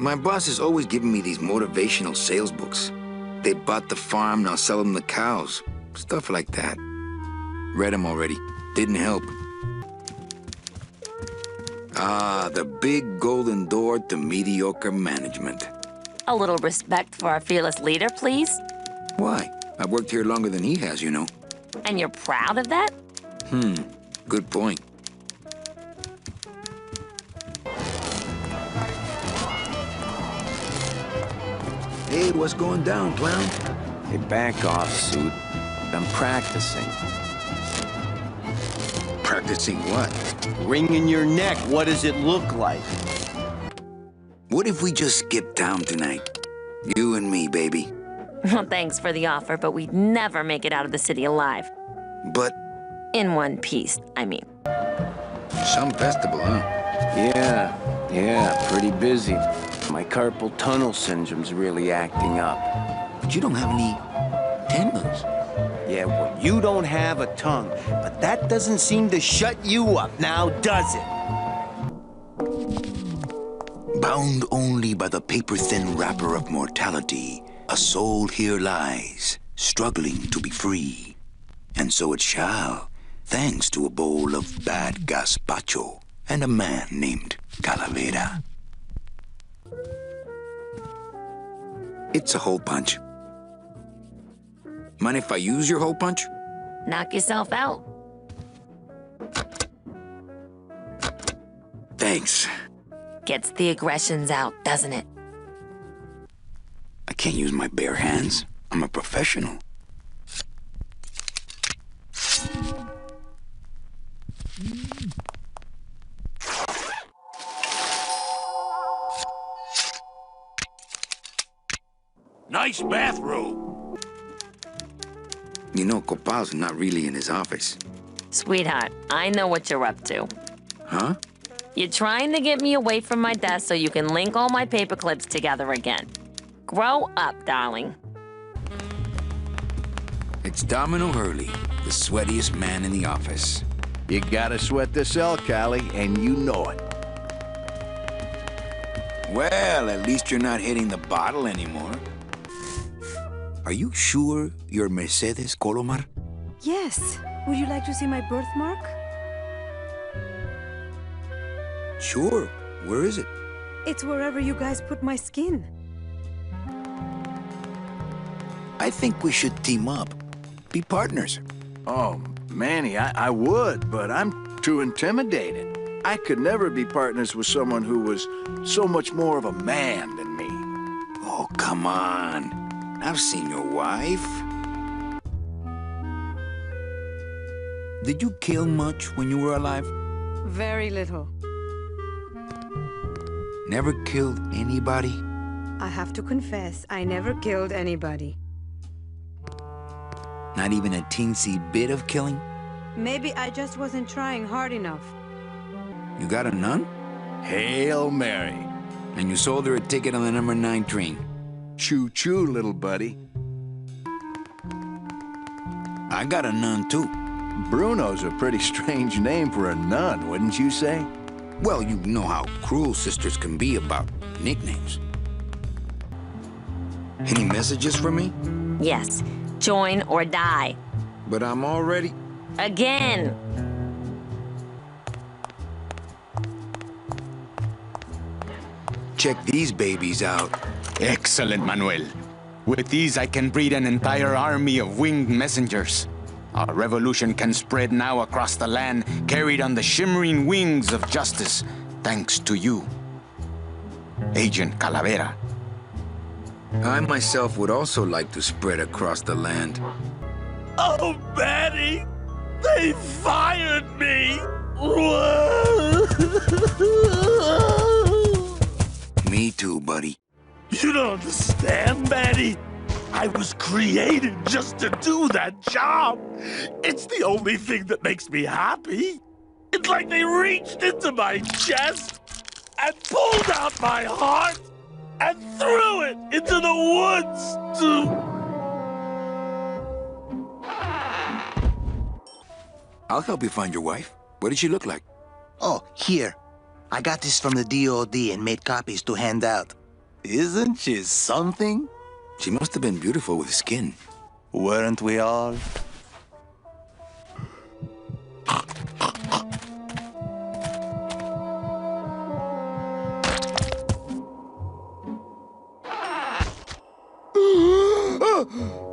My boss is always giving me these motivational sales books. They bought the farm, now sell them the cows. Stuff like that. Read them already. Didn't help. Ah, the big golden door to mediocre management. A little respect for our fearless leader, please. Why? I've worked here longer than he has, you know. And you're proud of that? Good point. Hey, what's going down, clown? Hey, back off, suit. I'm practicing. Practicing what? Ring in your neck, what does it look like? What if we just skip town tonight? You and me, baby. Well, thanks for the offer, but we'd never make it out of the city alive. But... In one piece, I mean. Some festival, huh? Yeah, pretty busy. My carpal tunnel syndrome's really acting up. But you don't have any tendons. Yeah, well, you don't have a tongue, but that doesn't seem to shut you up now, does it? Bound only by the paper-thin wrapper of mortality, a soul here lies, struggling to be free. And so it shall, thanks to a bowl of bad gazpacho and a man named Calavera. It's a hole punch. Mind if I use your hole punch? Knock yourself out. Thanks. Gets the aggressions out, doesn't it? I can't use my bare hands. I'm a professional. Nice bathrobe. You know, Copal's not really in his office. Sweetheart, I know what you're up to. Huh? You're trying to get me away from my desk so you can link all my paper clips together again. Grow up, darling. It's Domino Hurley, the sweatiest man in the office. You gotta sweat this L, Callie, and you know it. Well, at least you're not hitting the bottle anymore. Are you sure you're Mercedes Colomar? Yes. Would you like to see my birthmark? Sure. Where is it? It's wherever you guys put my skin. I think we should team up. Be partners. Oh, Manny, I would, but I'm too intimidated. I could never be partners with someone who was so much more of a man than me. Oh, come on. I've seen your wife. Did you kill much when you were alive? Very little. Never killed anybody? I have to confess, I never killed anybody. Not even a teensy bit of killing? Maybe I just wasn't trying hard enough. You got a nun? Hail Mary. And you sold her a ticket on the number 9 train? Choo-choo, little buddy. I got a nun, too. Bruno's a pretty strange name for a nun, wouldn't you say? Well, you know how cruel sisters can be about nicknames. Any messages for me? Yes. Join or die. But I'm already... Again! Check these babies out. Excellent, Manuel. With these, I can breed an entire army of winged messengers. Our revolution can spread now across the land, carried on the shimmering wings of justice, thanks to you, Agent Calavera. I myself would also like to spread across the land. Oh, Manny! They fired me! Me too, buddy. You don't understand, Manny. I was created just to do that job. It's the only thing that makes me happy. It's like they reached into my chest and pulled out my heart and threw it into the woods to... I'll help you find your wife. What did she look like? Oh, here. I got this from the DOD and made copies to hand out. Isn't she something? She must have been beautiful with skin. Weren't we all?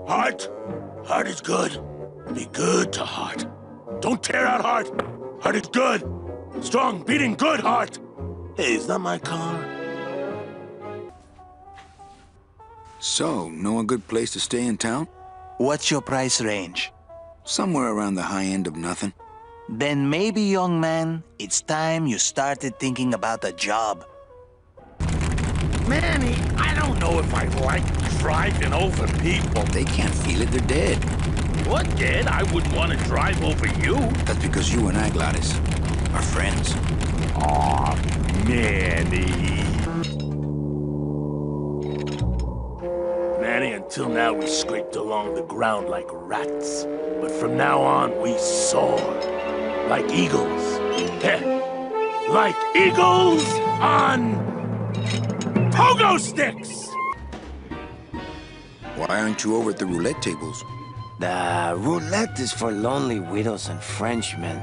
Heart. Heart is good. Be good to heart. Don't tear out heart. Heart is good. Strong, beating good heart. Hey, is that my car? So, know a good place to stay in town? What's your price range? Somewhere around the high end of nothing. Then maybe, young man, it's time you started thinking about a job. Manny, I don't know if I like driving over people. They can't feel it, they're dead. What, dead? I wouldn't want to drive over you. That's because you and I, Gladys, are friends. Aw, Manny. Manny, until now we scraped along the ground like rats. But from now on, we soar. Like eagles. Heh. Like eagles on pogo sticks! Why aren't you over at the roulette tables? The roulette is for lonely widows and Frenchmen.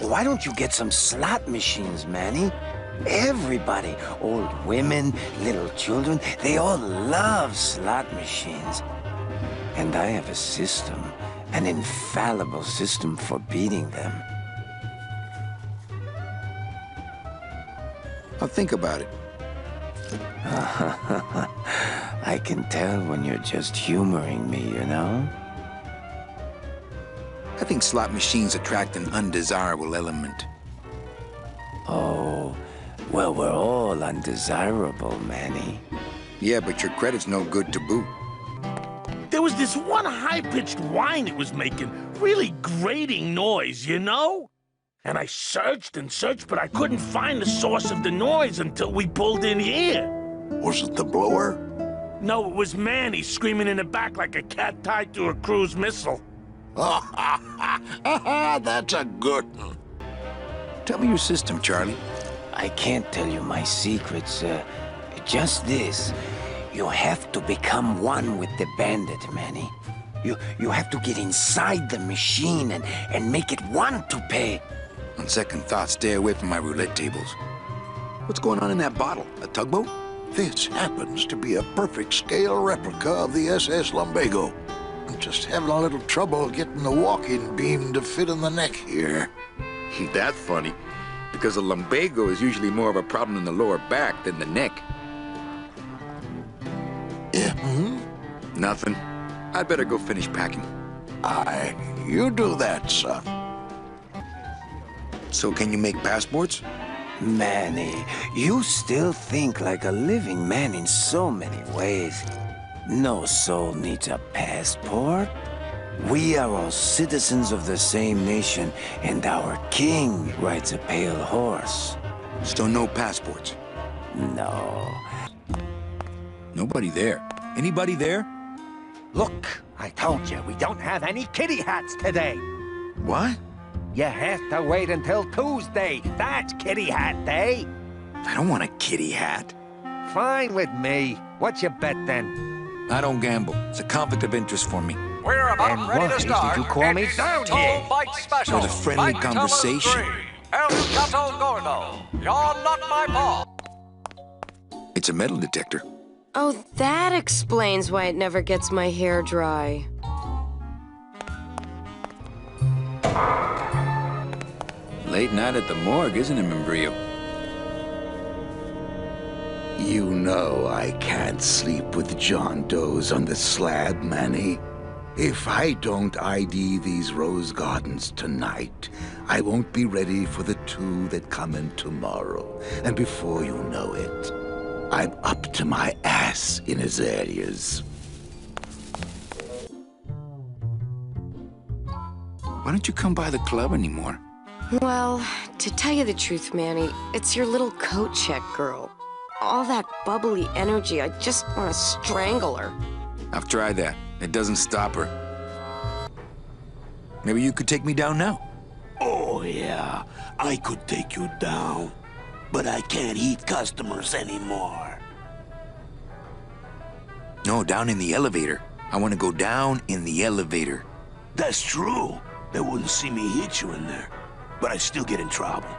Why don't you get some slot machines, Manny? Everybody, old women, little children, they all love slot machines. And I have a system, an infallible system for beating them. I'll think about it. I can tell when you're just humoring me, you know? I think slot machines attract an undesirable element. Oh, well, we're all undesirable, Manny. Yeah, but your credit's no good to boot. There was this one high-pitched whine it was making. Really grating noise, you know? And I searched and searched, but I couldn't find the source of the noise until we pulled in here. Was it the blower? No, it was Manny screaming in the back like a cat tied to a cruise missile. That's a good one. Tell me your system, Charlie. I can't tell you my secrets, just this. You have to become one with the bandit, Manny. You have to get inside the machine and make it want to pay. On second thought, stay away from my roulette tables. What's going on in that bottle? A tugboat? This happens to be a perfect scale replica of the SS Lumbago. I'm just having a little trouble getting the walking beam to fit in the neck here. That's funny, because a lumbago is usually more of a problem in the lower back than the neck. Yeah, Nothing. I'd better go finish packing. Aye, you do that, son. So can you make passports? Manny, you still think like a living man in so many ways. No soul needs a passport. We are all citizens of the same nation, and our king rides a pale horse. So no passports? No. Nobody there. Anybody there? Look, I told you, we don't have any kitty hats today. What? You have to wait until Tuesday. That's kitty hat day. I don't want a kitty hat. Fine with me. What's your bet then? I don't gamble. It's a conflict of interest for me. We're about And ready why to start. did you call me It's down Tall here? Bite Special. For the friendly Bite conversation. number 3. El Gato Gordo. You're not my boss. It's a metal detector. Oh, that explains why it never gets my hair dry. Late night at the morgue, isn't it, Membrillo? You know I can't sleep with John Doe's on the slab, Manny. If I don't ID these rose gardens tonight, I won't be ready for the 2 that come in tomorrow. And before you know it, I'm up to my ass in azaleas. Why don't you come by the club anymore? Well, to tell you the truth, Manny, it's your little coat check girl. All that bubbly energy, I just want to strangle her. I've tried that. It doesn't stop her. Maybe you could take me down now. Oh, yeah, I could take you down. But I can't eat customers anymore. No, down in the elevator. I want to go down in the elevator. That's true. They wouldn't see me hit you in there. But I'd still get in trouble.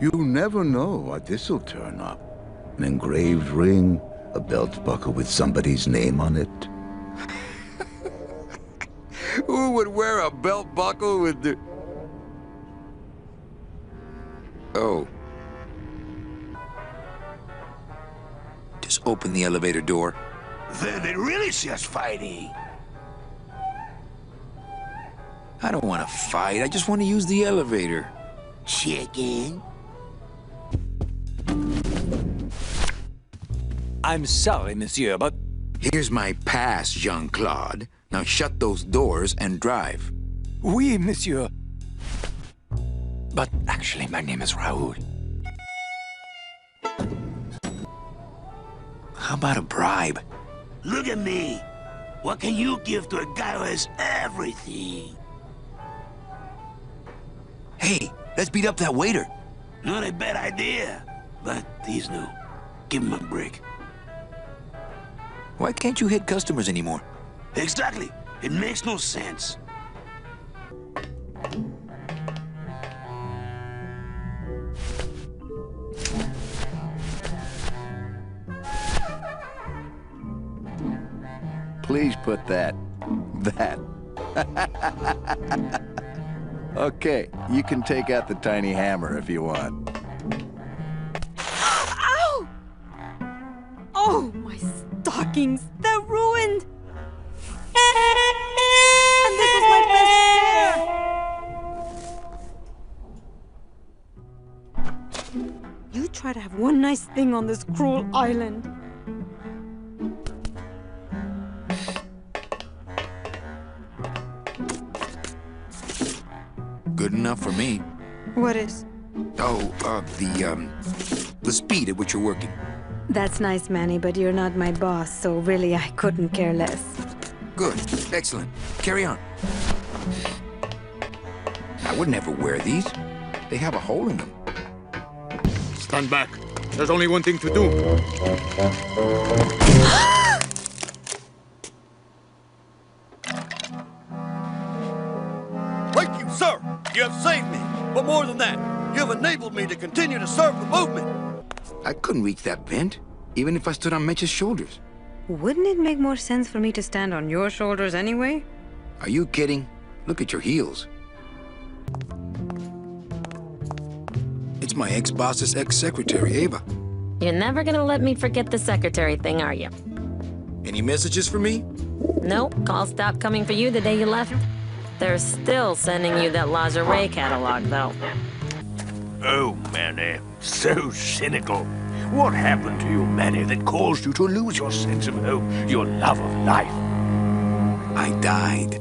You never know what this'll turn up. An engraved ring, a belt buckle with somebody's name on it. Who would wear a belt buckle with the... Oh. Just open the elevator door. Then they'd really see us fighting. I don't want to fight. I just want to use the elevator. Chicken. I'm sorry, monsieur, but... Here's my pass, Jean-Claude. Now shut those doors and drive. Oui, monsieur. But actually, my name is Raoul. How about a bribe? Look at me. What can you give to a guy who has everything? Hey, let's beat up that waiter. Not a bad idea. But he's new. Give him a break. Why can't you hit customers anymore? Exactly. It makes no sense. Please put that. Okay, you can take out the tiny hammer if you want. Ow! Oh, my stockings! They're ruined! And this was my best pair! You try to have one nice thing on this cruel island. Good enough for me. What is? Oh, the speed at which you're working. That's nice, Manny, but you're not my boss, so really I couldn't care less. Good. Excellent. Carry on. I would never wear these. They have a hole in them. Stand back. There's only one thing to do. Thank you, sir. You have saved me. But more than that, you have enabled me to continue to serve the movement. I couldn't reach that vent, even if I stood on Meche's shoulders. Wouldn't it make more sense for me to stand on your shoulders anyway? Are you kidding? Look at your heels. It's my ex-boss's ex-secretary, Ava. You're never gonna let me forget the secretary thing, are you? Any messages for me? Nope, calls stopped coming for you the day you left. They're still sending you that lingerie catalog, though. Oh, Manny, so cynical. What happened to you, Manny, that caused you to lose your sense of hope, your love of life? I died.